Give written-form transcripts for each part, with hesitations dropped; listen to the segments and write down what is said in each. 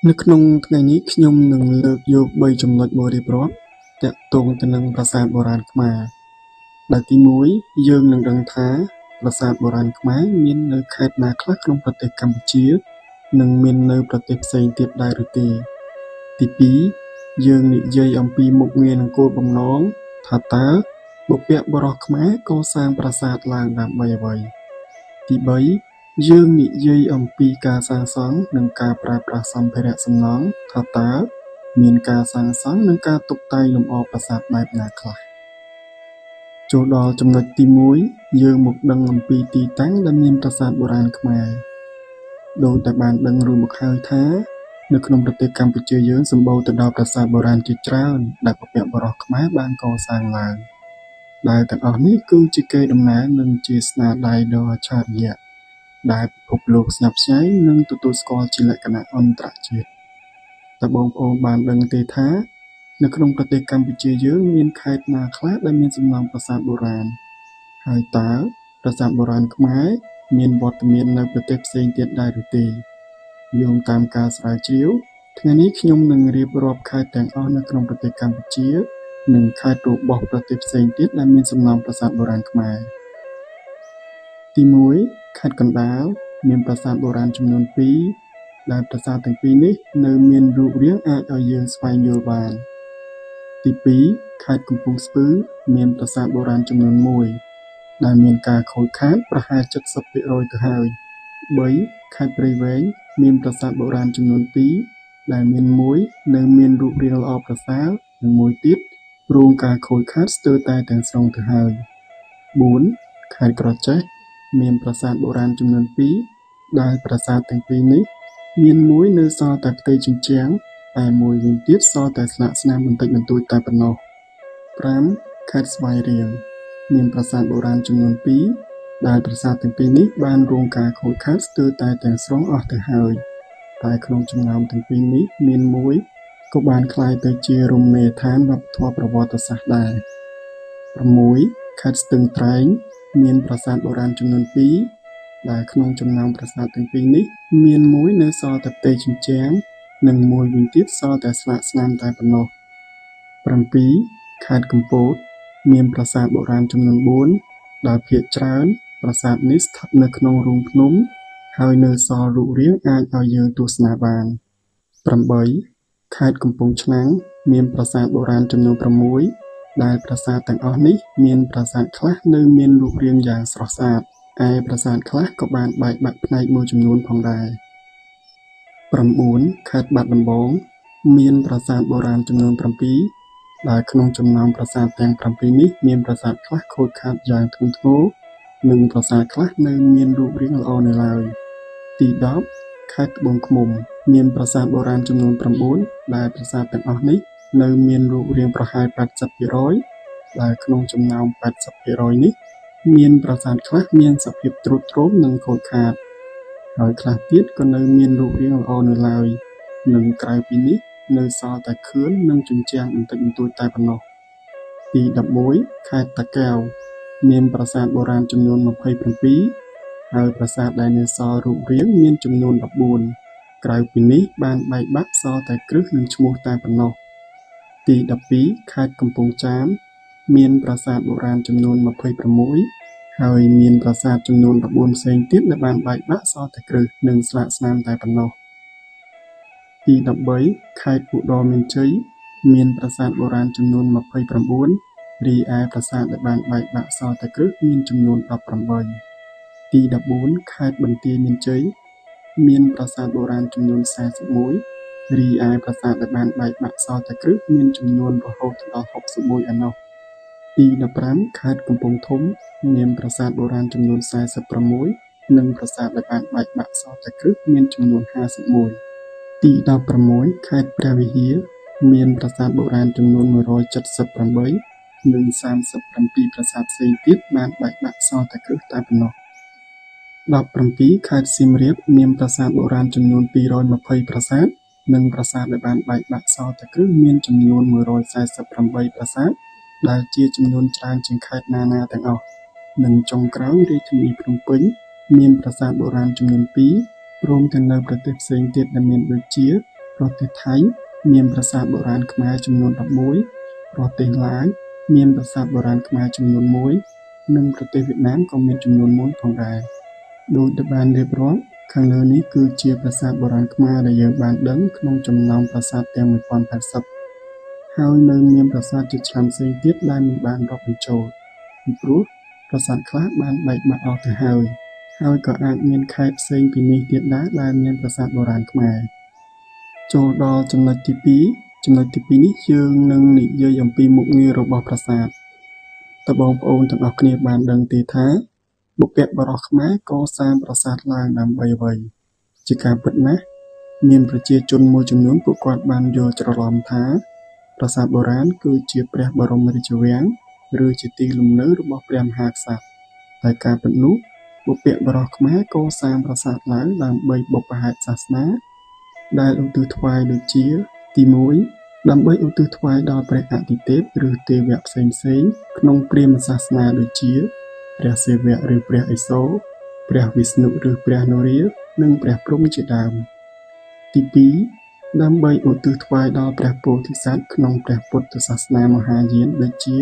នៅក្នុងថ្ងៃនេះខ្ញុំនឹងលើកយក3ចំណុចមួយរៀបរាប់ទាក់ទងទៅនឹងប្រាសាទបុរាណខ្មែរដែលទី1យើងនឹងដឹងថាប្រាសាទបុរាណខ្មែរមាននៅខេត្តណាខ្លះក្នុងប្រទេសកម្ពុជានិងមាននៅប្រទេសផ្សេងទៀតដែរឬទេទី2យើងនិយាយអំពីមុខងារនិងគោលបំណងថាតើបុព្វបុរសខ្មែរកសាងប្រាសាទឡើងដើម្បីអ្វីទី3យើងនិយាយអំពីការសាងសង់និងការប្រើប្រាស់សម្ភារៈសំណង់ថាតើមានការសាងសង់និងការតុបតែងលម្អប្រាសាទបែបណាខ្លះចូលដល់ចំណុចទី1យើងមកដឹងអំពីទីតាំងដែលមានប្រាសាទបុរាណខ្មែរដោយតែបានដឹងរួចមកហើយថានៅក្នុងប្រទេសកម្ពុជាយើងសម្បូរទៅដោយប្រាសាទបុរាណជាច្រើនដែលបុព្វបុរសខ្មែរបានកសាងឡើងដែលទាំងអស់នេះគឺជាកេរដំណែលនិងជាស្នាដៃដ៏អច្ឆរិយៈដែលពិភពលោកស្ញប់ស្ញែងនិងទទួលស្គាល់ជាលក្ខណៈអន្តរជាតិតើបងប្អូនបានដឹងទេថានៅក្នុងប្រទេសកម្ពុជាយើងមានខេត្តណាខ្លះដែលមានសំណង់ប្រាសាទបុរាណហើយតើប្រាសាទបុរាណខ្មែរមានវត្តមាននៅប្រទេសផ្សេងទៀតដែរឬទេយោងតាមការស្រាវជ្រាវថ្ងៃនេះខ្ញុំនឹងរៀបរាប់ខេត្តទាំងអស់នៅក្នុងប្រទេសកម្ពុជានិងខេត្តរបស់ប្រទេសផ្សេងទៀតដែលមានសំណង់ប្រាសាទបុរាណខ្មែរទី1ខេត្តកណ្ដាលមានប្រាសាទបុរាណចំនួន2ដែលប្រាសាទទាំងពីរនេះនៅមានរូបរាងអាចឲ្យយើងស្វែងយល់បានទី2ខេត្តកំពង់ស្ពឺមានប្រាសាទបុរាណចំនួន1ដែលមានការខូចខាតប្រហែល 70% ទៅហើយ3ខេត្តព្រៃវែងមានប្រាសាទបុរាណចំនួន2ដែលមានមួយនៅមានរូបរាងល្អប្រសើរនិងមួយទៀតរងការខូចខាតស្ទើរតែទាំងស្រុងទៅហើយ4ខេត្តក្រចេះមានប្រាសាទបុរាណចំនួន2ដែលប្រាសាទទាំងពីរនេះមានមួយនៅសល់តែផ្ទៃជញ្ជាំងតែមួយវិញទៀតសល់តែស្លាកស្នាមបន្តិចបន្តួចតែប៉ុណ្ណោះ5ខេត្តស្វាយរៀងមានប្រាសាទបុរាណចំនួន2ដែលប្រាសាទទាំងពីរនេះបានរងការខូចខាតស្ទើរតែទាំងស្រុងអស់ទៅហើយតែក្នុងចំណោមទាំងពីរនេះមានមួយក៏បានក្លាយទៅជារមណីយដ្ឋានវប្បធម៌ប្រវត្តិសាស្ត្រដែរ6ខេត្តស្ទឹងត្រែងមានប្រាសាទបុរាណចំនួន2ដែលក្នុងចំណោមប្រាសាទទាំងពីរនេះមានមួយនៅសល់តែផ្ទៃជញ្ជាំងនិងមួយវិញទៀតសល់តែស្លាកស្នាមតែប៉ុណ្ណោះ7ខេត្តកំពតមានប្រាសាទបុរាណចំនួន4ដែលភាគច្រើនប្រាសាទនេះស្ថិតនៅក្នុងរូងភ្នំហើយនៅសល់រូបរាងអាចឲ្យយើងទស្សនាបាន8ខេត្តកំពង់ឆ្នាំងមានប្រាសាទបុរាណចំនួន6ដែលប្រាសាទទាំងអស់នេះមានប្រាសាទខ្លះនៅមានរូបរាងយ៉ាងស្រស់ស្អាតឯប្រាសាទខ្លះក៏បានបែកបាក់ផ្នែកមួយចំនួនផងដែរ9ខេត្តបាត់ដំបងមានប្រាសាទបុរាណចំនួន7ដែលក្នុងចំណោមប្រាសាទទាំង7នេះមានប្រាសាទខ្លះខូចខាតយ៉ាងធ្ងន់ធ្ងរនិងប្រាសាទខ្លះនៅមានរូបរាងល្អនៅឡើយទី10ខេត្តត្បូងឃ្មុំមានប្រាសាទបុរាណចំនួន9ដែលប្រាសាទទាំងអស់នេះនៅមានរូបរាងប្រហែល 80% ដែលក្នុងចំណោម 80% នេះមានប្រាសាទខ្លះមានសភាពទ្រុឌទ្រោមនិងខូចខាតហើយខ្លះទៀតក៏នៅមានរូបរាងល្អនៅឡើយនិងក្រៅពីនេះនៅសល់តែខឿននិងជញ្ជាំងបន្តិចបន្តួចតែប៉ុណ្ណោះទី11ខេត្តតាកែវមានប្រាសាទបុរាណចំនួន27ហើយប្រាសាទដែលនៅសល់រូបរាងមានចំនួន14ក្រៅពីនេះបានបែកបាក់សល់តែគ្រឹះនិងឈ្មោះតែប៉ុណ្ណោះទី12ខេត្តកំពង់ចាមមានប្រាសាទបុរាណចំនួន26ហើយមានប្រាសាទចំនួន14ផ្សេងទៀតដែលបានបែកបាក់សល់តែគ្រឹះនិងស្លាកស្នាមតែប៉ុណ្ណោះទី13ខេត្តឧត្តរមានជ័យមានប្រាសាទបុរាណចំនួន29រីឯប្រាសាទដែលបានបែកបាក់សល់តែគ្រឹះមានចំនួន18ទី14ខេត្តបន្ទាយមានជ័យមានប្រាសាទបុរាណចំនួន41រីឯប្រាសាទដែលបានបែកបាក់សល់តែគ្រឹះមានចំនួនរហូតដល់61ឯណោះទី15ខេត្តកំពង់ធំមានប្រាសាទបុរាណចំនួន46និងប្រាសាទដែលបានបែកបាក់សល់តែគ្រឹះមានចំនួន51ទី16ខេត្តព្រះវិហារមានប្រាសាទបុរាណចំនួន178និង37ប្រាសាទផ្សេងទៀតបានបែកបាក់សល់តែគ្រឹះតែប៉ុណ្ណោះ17ខេត្តសៀមរាបមានប្រាសាទបុរាណចំនួន220ប្រាសាទនិងប្រាសាទដែលបានបែកបាក់សល់តែគ្រឹះមានចំនួន148ប្រាសាទដែលជាចំនួនច្រើនជាងខេត្តណាៗទាំងអស់និងចុងក្រោយរាជធានីភ្នំពេញមានប្រាសាទបុរាណចំនួន2ព្រមទាំងនៅប្រទេសផ្សេងទៀតដែលមានដូចជា ប្រទេសថៃមានប្រាសាទបុរាណខ្មែរចំនួន11ប្រទេសឡាវមានប្រាសាទបុរាណខ្មែរចំនួន1និងប្រទេសវៀតណាមក៏មានចំនួន1ផងដែរដោយដែលបានរៀបរាប់ខាងលើនេះគឺជាប្រាសាទបុរាណខ្មែរដែលយើងបានដឹងក្នុងចំណោមប្រាសាទទាំង1080ហើយនៅមានប្រាសាទជាច្រើនផ្សេងទៀតដែលមិនបានរាប់បញ្ចូលពីព្រោះប្រាសាទខ្លះបានបែកបាក់អស់ទៅហើយក៏អាចមានខេត្តផ្សេងពីនេះទៀតដែរដែលមានប្រាសាទបុរាណខ្មែរចូលដល់ចំណុចទី2ចំណុចទី2នេះយើងនឹងនិយាយអំពីមុខងាររបស់ប្រាសាទតើបងប្អូនទាំងអស់គ្នាបានដឹងទេថាបុព្វបុរសខ្មែរកសាងប្រាសាទឡើងដើម្បីអ្វីជាការពិតណាស់មានប្រជាជនមួយចំនួនពួកគាត់បានយល់ច្រឡំថាប្រាសាទបុរាណគឺជាព្រះបរមរាជវាំងឬជាទីលំនៅរបស់ព្រះមហាក្សត្រតែការពិតនោះបុព្វបុរសខ្មែរកសាងប្រាសាទឡើងដើម្បីបុព្វហេតុសាសនាដែលឧទ្ទិសថ្វាយដូចជាទី1ដើម្បីឧទ្ទិសថ្វាយដល់ព្រះអាទិទេពឬទេវៈផ្សេងៗក្នុងព្រាហ្មណ៍សាសនាដូចជាព្រះសិវៈឬព្រះឥសូរព្រះវិស្ណុឬព្រះនរានិងព្រះព្រហ្មជាដើមទី2ដើម្បីឧទ្ទិសថ្វាយដល់ព្រះពោធិសត្វក្នុងព្រះពុទ្ធសាសនាមហាយានដូចជា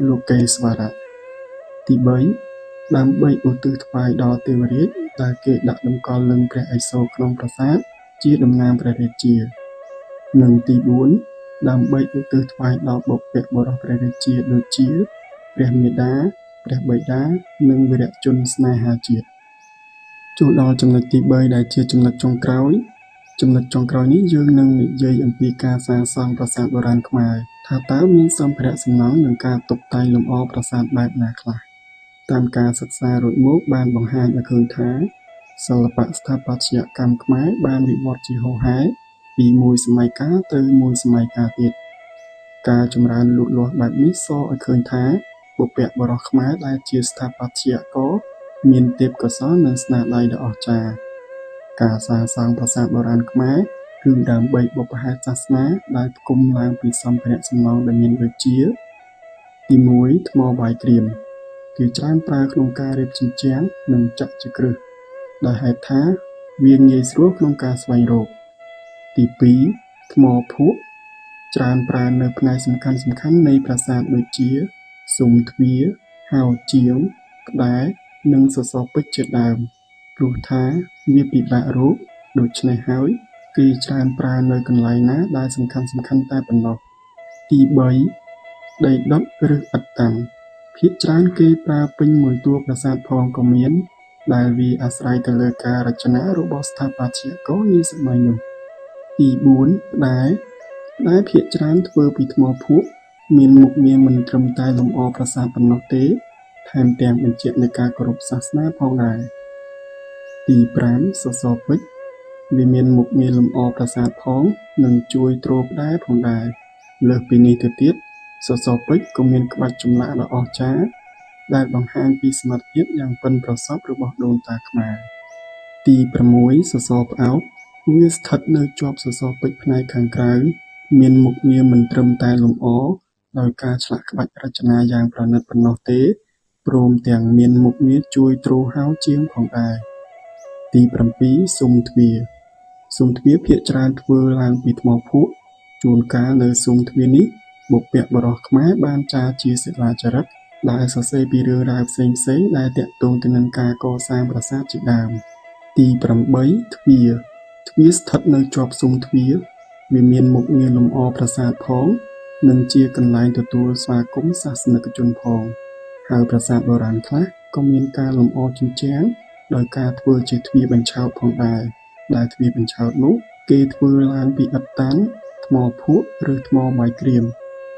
លោកេស្វរៈទី3ដើម្បីឧទ្ទិសថ្វាយដល់ទេវរាជដែលគេដាក់តម្កល់លិង្គព្រះឥសូរក្នុងប្រាសាទជាតំណាងព្រះរាជានិងទី4ដើម្បីឧទ្ទិសថ្វាយដល់បុព្វបុរសព្រះរាជាដូចជាព្រះមាតាព្រះបិតានិងវីរជនស្នេហាជាតិចូលដល់ចំណុចទី3ដែលជាចំណុចចុងក្រោយនេះយើងនឹងនិយាយអំពីការសាងសង់ប្រាសាទបុរាណខ្មែរថាតើមានសម្ភារៈសំណង់និងការតុបតែងលម្អប្រាសាទបែបណាខ្លះតាមការសិក្សារួចមកបានបង្ហាញឲ្យឃើញថាសិល្បៈស្ថាបត្យកម្មខ្មែរបានវិវត្តជាហូរហែពីមួយសម័យកាលទៅមួយសម័យកាលទៀតការចម្រើនលូតលាស់បែបនេះសរឲ្យឃើញថាបុព្វបុរសខ្មែរដែលជាស្ថាបត្យករមានទេពកោសល្យនិងស្នាដៃដ៏អស្ចារ្យការសាងសង់ប្រាសាទបុរាណខ្មែរគឺដើម្បីបុព្វហេតុសាសនាដែលផ្គុំឡើងពីសម្ភារៈសំណង់ដែលមានដូចជាទី1ថ្មបាយក្រៀមគឺច្រើនប្រើក្នុងការរៀបជញ្ជាំងនិងចាក់ជាគ្រឹះដោយហេតុថាវាងាយស្រួលក្នុងការស្វែងរកទី2ថ្មភក់ច្រើនប្រើនៅផ្នែកសំខាន់នៃប្រាសាទដូចជាស៊ុមទ្វារហោជាងក្បែរនិងសសរពេជ្រជាដើមព្រោះថាវាពិបាករកដូច្នេះហើយគេច្រើនប្រើនៅកន្លែងណាដែលសំខាន់តែប៉ុណ្ណោះទី3ដីដុតឬឥដ្ឋតាំងភាគច្រើនគេប្រើពេញមួយតួប្រាសាទផងក៏មានដែលវាអាស្រ័យទៅលើការរចនារបស់ស្ថាបត្យករនាសម័យនោះទី4ផ្តែរភាគច្រើនធ្វើពីថ្មភក់មានមុខងារមិនត្រឹមតែលម្អប្រាសាទប៉ុណ្ណោះទេថែមទាំងបញ្ជាក់នូវការគោរពសាសនាផងដែរទី5សសរពេជ្រវាមានមុខងារលម្អប្រាសាទផងនិងជួយទ្រផ្តែរផងដែរលើសពីនេះទៅទៀតសសរពេជ្រក៏មានក្បាច់ចម្លាក់ដ៏អស្ចារ្យដែលបង្ហាញពីសមត្ថភាពយ៉ាងប៉ិនប្រសប់របស់ដូនតាខ្មែរទី6សសរផ្អោកវាស្ថិតនៅជាប់សសរពេជ្រផ្នែកខាងក្រៅមានមុខងារមិនត្រឹមតែលម្អដោយការឆ្លាក់ក្បាច់រចនាយ៉ាងប្រណិតប៉ុណ្ណោះទេព្រមទាំងមានមុខងារជួយទ្រហោជាងផងដែរទី7ស៊ុមទ្វារភាគច្រើនធ្វើឡើងពីថ្មភក់ជួនកាលនៅស៊ុមទ្វារនេះបុព្វបុរសខ្មែរបានចារជាសិលាចារឹកដែលសរសេរពីរឿងរ៉ាវផ្សេងដែលទាក់ទងទៅនឹងការកសាងប្រាសាទជាដើមទី8ទ្វារស្ថិតនៅជាប់ស៊ុមទ្វារវាមានមុខងារលម្អប្រាសាទផងនិងជាកន្លែងទទួលស្វាគមន៍សាសនិកជនផងហើយប្រាសាទបុរាណខ្លះក៏មានការលម្អជញ្ជាំងដោយការធ្វើជាទ្វារបញ្ឆោតផងដែរដែលទ្វារបញ្ឆោតនោះគេធ្វើឡើងពីឥដ្ឋតាំងថ្មភក់ឬថ្មបាយក្រៀម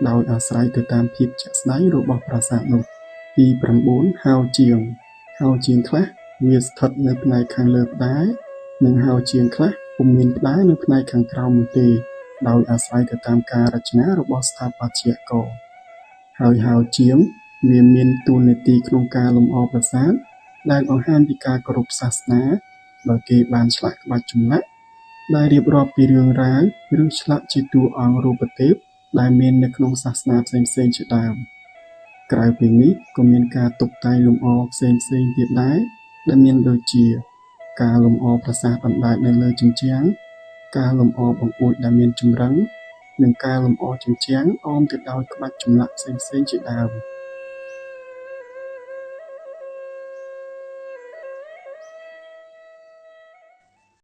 ដោយអាស្រ័យទៅតាមភាពជាក់ស្ដែងរបស់ប្រាសាទនោះទី9ហោជាងខ្លះវាស្ថិតនៅផ្នែកខាងលើផ្តែរនិងហោជាងខ្លះពុំមានផ្តែរនៅផ្នែកខាងក្រោមនោះទេដោយអាស្រ័យទៅតាមការរចនារបស់ស្ថាបត្យករហើយហោជាងវាមានតួនាទីក្នុងការលម្អប្រាសាទដែលបង្ហាញពីការគោរពសាសនាដោយគេបានឆ្លាក់ក្បាច់ចម្លាក់ដែលរៀបរាប់ពីរឿងរ៉ាវឬឆ្លាក់ជាតួអង្គរូបទេពដែលមាននៅក្នុងសាសនាផ្សេងជាដើមក្រៅពីនេះក៏មានការតុបតែងលម្អផ្សេងទៀតដែរដែលមានដូចជាការលម្អប្រាសាទអណ្ដែតនៅលើជញ្ជាំង ការលម្អបង្អួចដែលមានចម្រឹង និងការលម្អជញ្ជាំងអមទៅដោយក្បាច់ចម្លាក់ផ្សេងៗជាដើម។